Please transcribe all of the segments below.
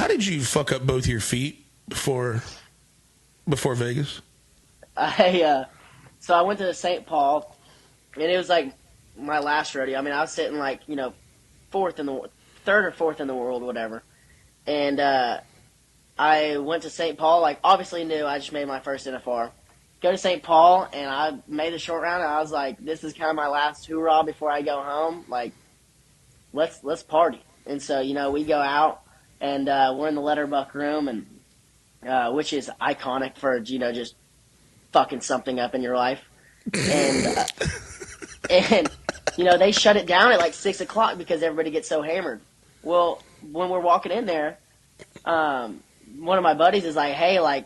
how did you fuck up both your feet before Vegas? So I went to St. Paul, and it was like my last rodeo. I mean, I was sitting like, third or fourth in the world, whatever. And I went to St. Paul, like obviously knew I just made my first NFR. Go to St. Paul, and I made the short round, and I was like, this is kind of my last hoorah before I go home. Like, let's party. And so, we go out, and we're in the Letterbuck room, and which is iconic for, just fucking something up in your life. And they shut it down at like 6 o'clock because everybody gets so hammered. Well, when we're walking in there, one of my buddies is like, hey, like,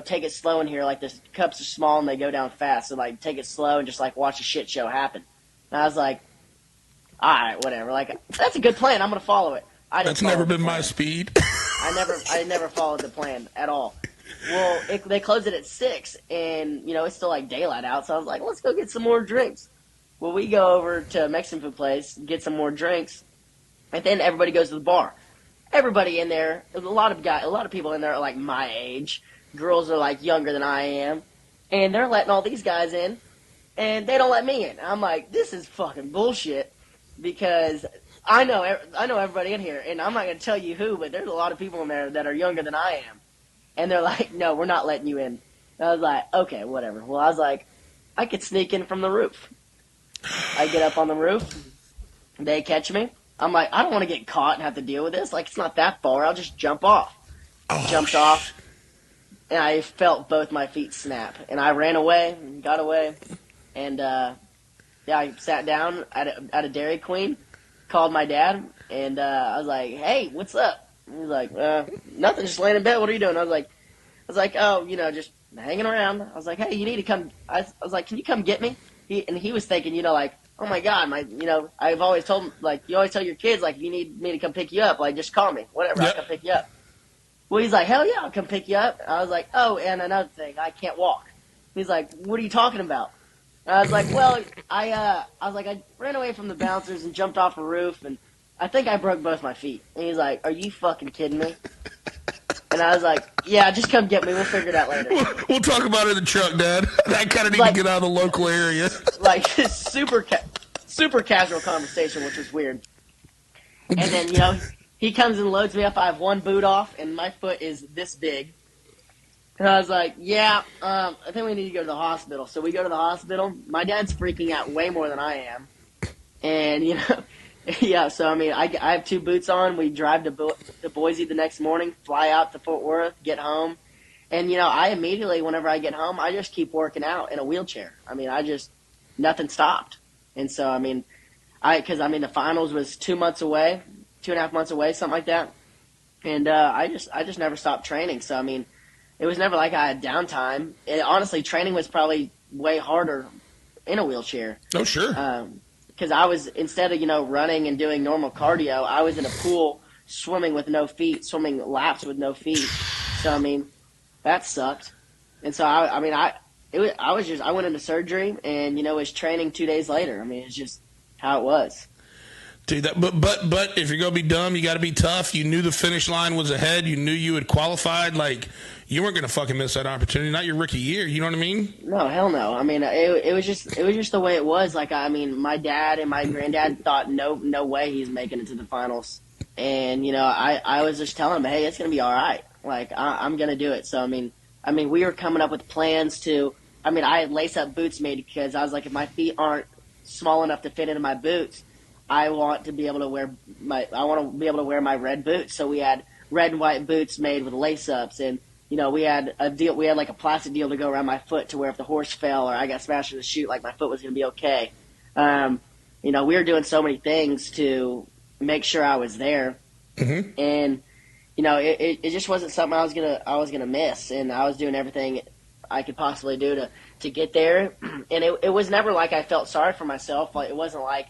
take it slow in here. Like, the cups are small and they go down fast. So, like, take it slow and just, like, watch a shit show happen. And I was like, all right, whatever. Like, that's a good plan. I'm going to follow it. That's never been my speed. I never followed the plan at all. Well, they closed it at 6, and, it's still, like, daylight out. So I was like, let's go get some more drinks. Well, we go over to a Mexican food place, get some more drinks, and then everybody goes to the bar. Everybody in there, a lot of people in there are, like, my age. Girls are, like, younger than I am. And they're letting all these guys in, and they don't let me in. I'm like, this is fucking bullshit, because I know everybody in here, and I'm not going to tell you who, but there's a lot of people in there that are younger than I am. And they're like, no, we're not letting you in. And I was like, okay, whatever. Well, I was like, I could sneak in from the roof. I get up on the roof. They catch me. I'm like, I don't want to get caught and have to deal with this. Like, it's not that far. I'll just jump off. Jumped off, and I felt both my feet snap. And I ran away, got away, and I sat down at a Dairy Queen, called my dad, and I was like, hey, what's up? He was like, nothing, just laying in bed. What are you doing? I was like, oh, just hanging around. I was like, hey, you need to come. I was like, can you come get me? He was thinking, like, oh my God, I've always told him, like, you always tell your kids, like, if you need me to come pick you up, like, just call me, whatever, I'll come pick you up. Well, he's like, hell yeah, I'll come pick you up. I was like, oh, and another thing, I can't walk. He's like, what are you talking about? And I was like, well, I ran away from the bouncers and jumped off a roof, and I think I broke both my feet. And he's like, are you fucking kidding me? And I was like, yeah, just come get me. We'll figure it out later. We'll talk about it in the truck, Dad. I kind of need to get out of the local area. Like, super casual conversation, which was weird. And then, he comes and loads me up. I have one boot off, and my foot is this big. And I was like, yeah, I think we need to go to the hospital. So we go to the hospital. My dad's freaking out way more than I am. And, yeah, so, I have 2 boots on. We drive to Boise the next morning, fly out to Fort Worth, get home. And, I immediately, whenever I get home, I just keep working out in a wheelchair. Nothing stopped. And so, because the finals was 2 months away, 2.5 months away, something like that. And I just never stopped training. So, it was never like I had downtime. Honestly, training was probably way harder in a wheelchair. Oh, sure. Because I was, instead of, running and doing normal cardio, I was in a pool swimming with no feet, swimming laps with no feet. So, that sucked. And so, I went into surgery and, was training 2 days later. It's just how it was. Dude, but if you're going to be dumb, you got to be tough. You knew the finish line was ahead. You knew you had qualified. Like, you weren't going to fucking miss that opportunity. Not your rookie year. You know what I mean? No, hell no. It was just the way it was. Like, my dad and my granddad thought no way he's making it to the finals. And, I was just telling him, hey, it's going to be all right. Like, I'm going to do it. So, we were coming up with plans to, I had lace-up boots made because I was like, if my feet aren't small enough to fit into my boots, I want to be able to wear my red boots. So we had red and white boots made with lace-ups, and we had a deal. We had like a plastic deal to go around my foot to where if the horse fell or I got smashed in the chute, like my foot was going to be okay. We were doing so many things to make sure I was there, and it just wasn't something I was gonna miss, and I was doing everything I could possibly do to get there, and it was never like I felt sorry for myself. Like, it wasn't like,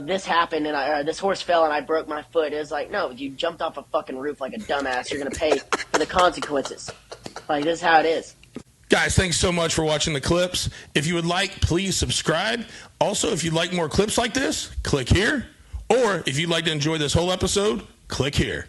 this happened and this horse fell and I broke my foot. It was like, no, you jumped off a fucking roof like a dumbass. You're going to pay for the consequences. Like, this is how it is. Guys, thanks so much for watching the clips. If you would like, please subscribe. Also, if you'd like more clips like this, click here. Or if you'd like to enjoy this whole episode, Click here.